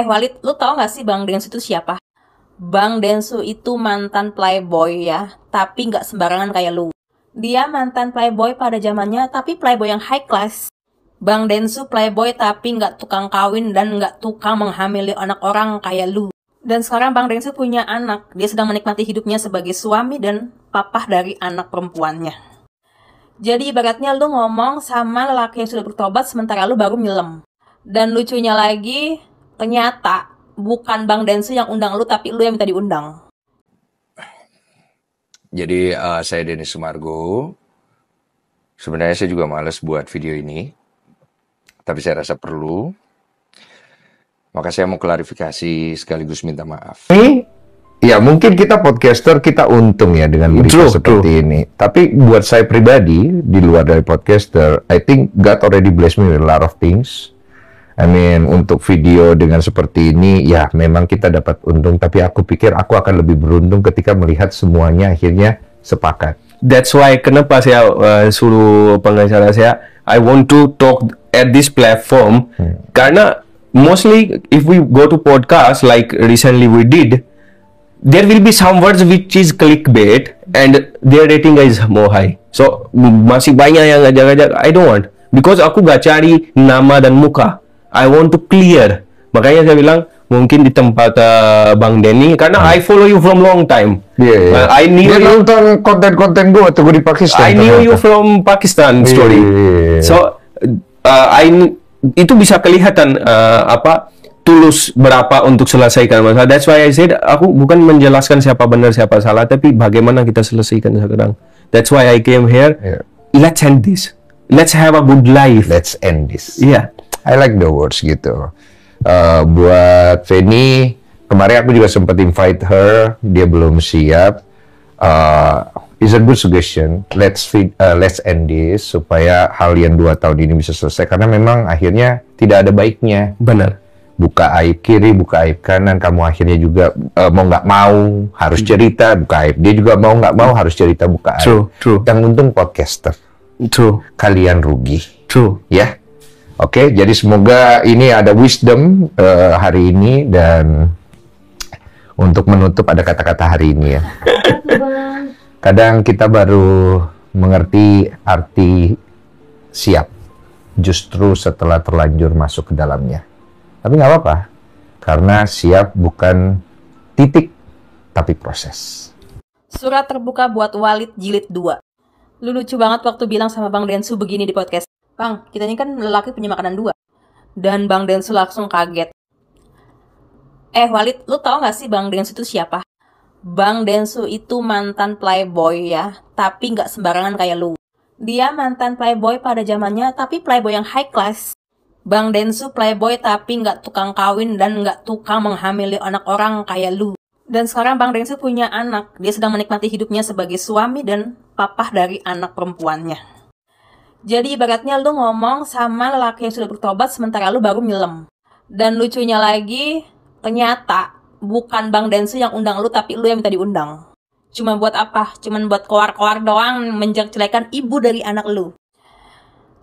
Walid, lu tau gak sih Bang Densu itu siapa? Bang Densu itu mantan playboy ya, tapi gak sembarangan kayak lu. Dia mantan playboy pada zamannya, tapi playboy yang high class. Bang Densu playboy tapi gak tukang kawin dan gak tukang menghamili anak orang kayak lu. Dan sekarang Bang Densu punya anak, dia sedang menikmati hidupnya sebagai suami dan papa dari anak perempuannya. Jadi ibaratnya lu ngomong sama lelaki yang sudah bertobat sementara lu baru nyelem. Dan lucunya lagi, ternyata bukan Bang Densu yang undang lu, tapi lu yang minta diundang. Jadi saya Denny Sumargo. Sebenarnya saya juga males buat video ini, tapi saya rasa perlu. Maka saya mau klarifikasi sekaligus minta maaf. Ya mungkin kita podcaster kita untung ya dengan berita seperti ini. Tapi buat saya pribadi di luar dari podcaster, I think God already blessed me with a lot of things. I mean untuk video dengan seperti ini ya memang kita dapat untung. Tapi aku pikir aku akan lebih beruntung ketika melihat semuanya akhirnya sepakat. That's why kenapa saya suruh pengacara saya, I want to talk at this platform. Karena mostly if we go to podcast like recently we did, there will be some words which is clickbait and their rating is more high. So masih banyak yang ngajak-ngajak. I don't want, because aku gak cari nama dan muka. I want to clear. Makanya saya bilang mungkin di tempat Bang Denny, karena I follow you from long time. I knew Dia you nonton konten-konten gue waktu gue di Pakistan. I knew you from Pakistan story. So itu bisa kelihatan tulus berapa untuk selesaikan masalah. That's why I said aku bukan menjelaskan siapa benar siapa salah, tapi bagaimana kita selesaikan sekarang. That's why I came here. Let's end this. Let's have a good life. Let's end this. Yeah. I like the words gitu. Buat Feni, kemarin aku juga sempat invite her, dia belum siap. Is a good suggestion. Let's end this supaya hal yang 2 tahun ini bisa selesai, karena memang akhirnya tidak ada baiknya. Benar. Buka aib kiri, buka aib kanan, kamu akhirnya juga mau nggak mau harus cerita, buka aib. Dia juga mau nggak mau harus cerita, buka aib. True. Yang untung podcaster. True. Kalian rugi. True. Ya. Oke, jadi semoga ini ada wisdom hari ini, dan untuk menutup ada kata-kata hari ini ya. Kadang kita baru mengerti arti siap justru setelah terlanjur masuk ke dalamnya. Tapi nggak apa-apa, karena siap bukan titik, tapi proses. Surat terbuka buat Walid jilid 2. Lu lucu banget waktu bilang sama Bang Densu begini di podcast. Bang, kita ini kan lelaki punya makanan 2. Dan Bang Densu langsung kaget. Walid, lu tau gak sih Bang Densu itu siapa? Bang Densu itu mantan playboy ya, tapi gak sembarangan kayak lu. Dia mantan playboy pada zamannya, tapi playboy yang high class. Bang Densu playboy tapi gak tukang kawin dan gak tukang menghamili anak orang kayak lu. Dan sekarang Bang Densu punya anak, dia sedang menikmati hidupnya sebagai suami dan papa dari anak perempuannya. Jadi ibaratnya lu ngomong sama lelaki yang sudah bertobat sementara lu baru nyelem. Dan lucunya lagi, ternyata bukan Bang Densu yang undang lu, tapi lu yang minta diundang. Cuma buat apa? Cuman buat koar-koar doang, menjelek-jelekan ibu dari anak lu.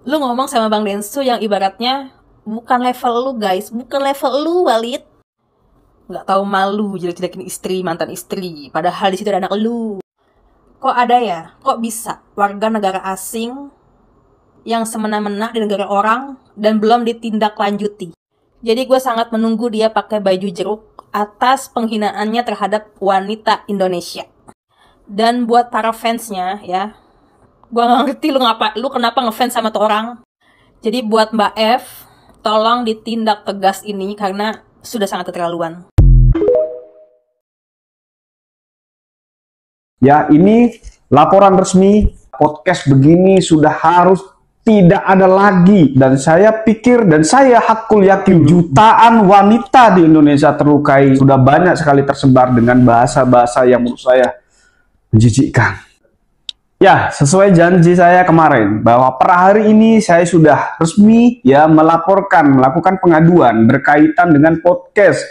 Lu ngomong sama Bang Densu yang ibaratnya bukan level lu guys, bukan level lu Walid. Nggak tahu malu jelek-jelekin istri, mantan istri, padahal di situ ada anak lu. Kok ada ya? Kok bisa warga negara asing yang semena-mena di negara orang dan belum ditindaklanjuti? Jadi gue sangat menunggu dia pakai baju jeruk atas penghinaannya terhadap wanita Indonesia. Dan buat para fansnya ya, gue gak ngerti lu kenapa ngefans sama tuh orang. Jadi buat Mbak F, tolong ditindak tegas ini karena sudah sangat keterlaluan. Ya, ini laporan resmi, podcast begini sudah harus tidak ada lagi. Dan saya pikir dan saya hakul yakin jutaan wanita di Indonesia terlukai. Sudah banyak sekali tersebar dengan bahasa-bahasa yang menurut saya menjijikkan. Ya, sesuai janji saya kemarin bahwa per hari ini saya sudah resmi ya melakukan pengaduan berkaitan dengan podcast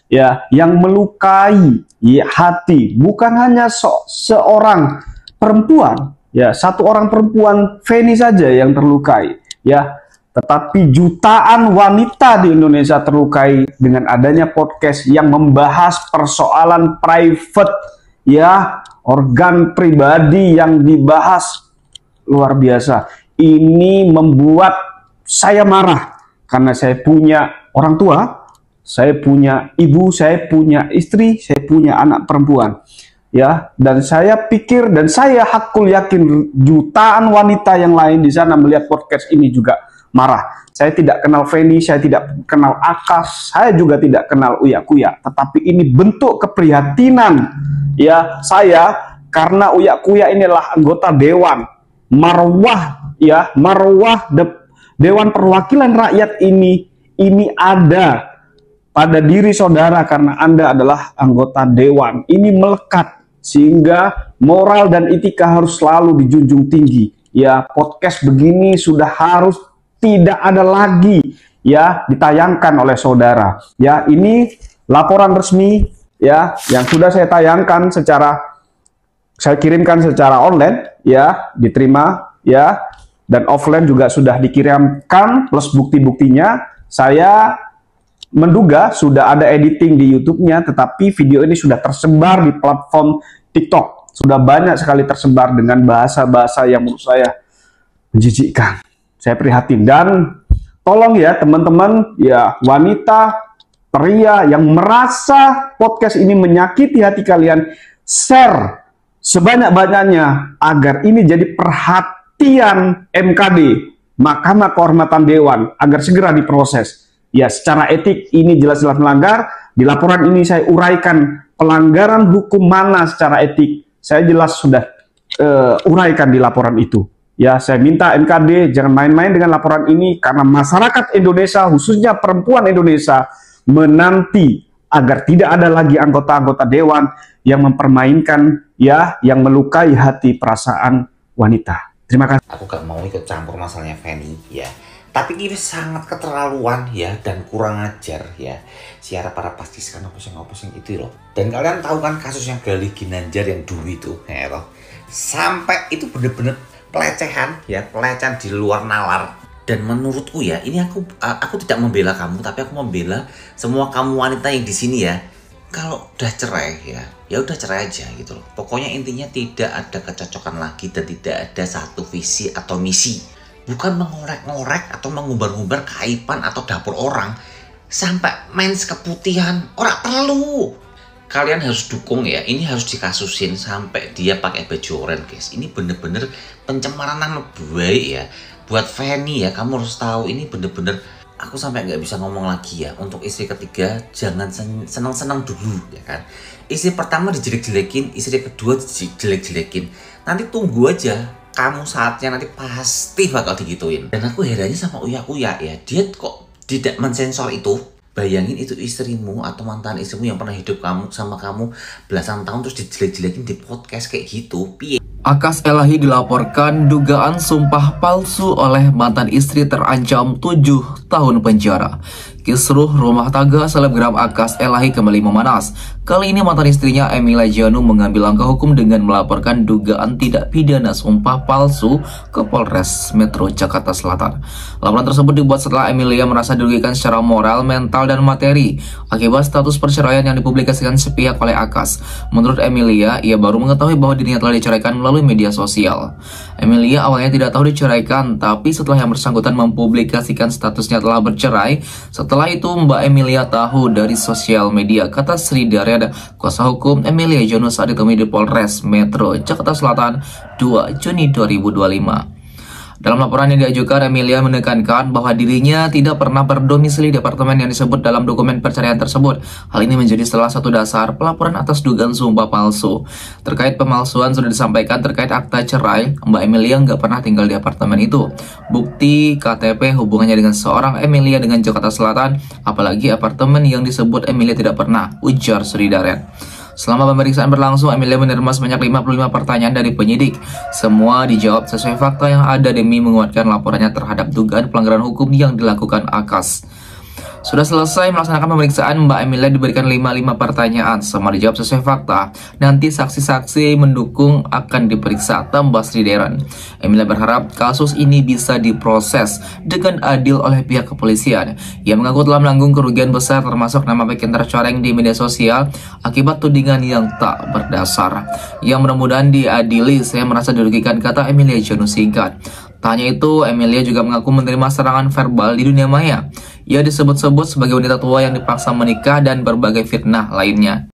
ya yang melukai ya, hati bukan hanya seorang perempuan. Ya, satu orang perempuan, Feni saja yang terlukai. Ya, tetapi jutaan wanita di Indonesia terlukai dengan adanya podcast yang membahas persoalan private, ya, organ pribadi yang dibahas. Luar biasa. Ini membuat saya marah karena saya punya orang tua, saya punya ibu, saya punya istri, saya punya anak perempuan. Ya, dan saya pikir dan saya hakul yakin jutaan wanita yang lain di sana melihat podcast ini juga marah. Saya tidak kenal Feni, saya tidak kenal Akas, saya juga tidak kenal Uya Kuya. Tetapi ini bentuk keprihatinan ya saya, karena Uya Kuya inilah anggota dewan, marwah ya, marwah Dewan Perwakilan Rakyat ini ada pada diri saudara karena Anda adalah anggota dewan. Ini melekat sehingga moral dan etika harus selalu dijunjung tinggi. Ya, podcast begini sudah harus tidak ada lagi ya ditayangkan oleh saudara. Ya, ini laporan resmi ya yang sudah saya tayangkan saya kirimkan secara online ya, diterima ya, dan offline juga sudah dikirimkan plus bukti-buktinya. Saya menduga sudah ada editing di YouTube-nya, tetapi video ini sudah tersebar di platform TikTok. Sudah banyak sekali tersebar dengan bahasa-bahasa yang menurut saya menjijikkan. Saya prihatin dan tolong ya teman-teman, ya wanita, pria yang merasa podcast ini menyakiti hati kalian, share sebanyak-banyaknya agar ini jadi perhatian MKD, Mahkamah Kehormatan Dewan, agar segera diproses. Ya, secara etik ini jelas-jelas melanggar. Di laporan ini saya uraikan pelanggaran hukum mana secara etik. Saya jelas sudah uraikan di laporan itu. Ya, saya minta MKD jangan main-main dengan laporan ini karena masyarakat Indonesia, khususnya perempuan Indonesia, menanti agar tidak ada lagi anggota-anggota dewan yang mempermainkan ya, yang melukai hati perasaan wanita. Terima kasih. Aku gak mau ikut campur masalahnya Feni ya. Tapi ini sangat keterlaluan ya dan kurang ajar ya. Siara para pastiskan opusing itu loh. Dan kalian tahu kan kasus yang Galih Ginanjar yang dulu itu ya loh. Sampai itu bener-bener pelecehan ya, pelecehan di luar nalar. Dan menurutku ya, ini aku tidak membela kamu, tapi aku membela semua kamu wanita yang di sini ya. Kalau udah cerai ya udah cerai aja gitu loh. Pokoknya intinya tidak ada kecocokan lagi dan tidak ada satu visi atau misi. Bukan mengorek-ngorek atau mengumbar-ngumbar kaipan atau dapur orang sampai main keputihan. Orang perlu. Kalian harus dukung ya. Ini harus dikasusin sampai dia pakai baju oranye guys. Ini bener-bener pencemaran nama baik ya. Buat Feni ya, kamu harus tahu ini bener-bener. Aku sampai nggak bisa ngomong lagi ya. Untuk istri ketiga jangan senang-senang dulu ya kan. Istri pertama dijelek-jelekin, istri kedua dijelek-jelekin. Nanti tunggu aja. Kamu saatnya nanti pasti bakal digituin. Dan aku herannya sama Uya Kuya ya. Dia kok tidak mensensor itu. Bayangin itu istrimu atau mantan istrimu yang pernah hidup sama kamu belasan tahun terus dijelek-jelekin di podcast kayak gitu. Piye? Akas Elahi dilaporkan dugaan sumpah palsu oleh mantan istri terancam 7 tahun penjara. Kisruh rumah tangga selebgram Akas Elahi kembali memanas. Kali ini mantan istrinya Emilia Janu mengambil langkah hukum dengan melaporkan dugaan tidak pidana sumpah palsu ke Polres Metro Jakarta Selatan. Laporan tersebut dibuat setelah Emilia merasa dirugikan secara moral, mental, dan materi akibat status perceraian yang dipublikasikan sepihak oleh Akas. Menurut Emilia, ia baru mengetahui bahwa dirinya telah diceraikan melalui media sosial. Emilia awalnya tidak tahu diceraikan, tapi setelah yang bersangkutan mempublikasikan statusnya telah bercerai, setelah itu Mbak Emilia tahu dari sosial media, kata Sri Daryada, kuasa hukum Emilia Janu saat ditemui di Polres Metro Jakarta Selatan 2 Juni 2025. Dalam laporan yang diajukan, Emilia menekankan bahwa dirinya tidak pernah berdomisili di apartemen yang disebut dalam dokumen perceraian tersebut. Hal ini menjadi salah satu dasar pelaporan atas dugaan sumpah palsu. Terkait pemalsuan sudah disampaikan terkait akta cerai, Mbak Emilia nggak pernah tinggal di apartemen itu. Bukti KTP hubungannya dengan seorang Emilia dengan Jakarta Selatan, apalagi apartemen yang disebut Emilia tidak pernah, ujar Sri Daren. Selama pemeriksaan berlangsung, Emilia menerima sebanyak 55 pertanyaan dari penyidik. Semua dijawab sesuai fakta yang ada demi menguatkan laporannya terhadap dugaan pelanggaran hukum yang dilakukan Akas. Sudah selesai melaksanakan pemeriksaan, Mbak Emilia diberikan 5 pertanyaan. Semua dijawab sesuai fakta. Nanti saksi-saksi mendukung akan diperiksa, tambah Sri Deren. Emilia berharap kasus ini bisa diproses dengan adil oleh pihak kepolisian. Ia mengaku telah menanggung kerugian besar termasuk nama baik yang tercoreng di media sosial akibat tudingan yang tak berdasar. Yang mudah-mudahan diadili, saya merasa dirugikan, kata Emilia Janu singkat. Tak hanya itu, Emilia juga mengaku menerima serangan verbal di dunia maya. Ia disebut-sebut sebagai wanita tua yang dipaksa menikah dan berbagai fitnah lainnya.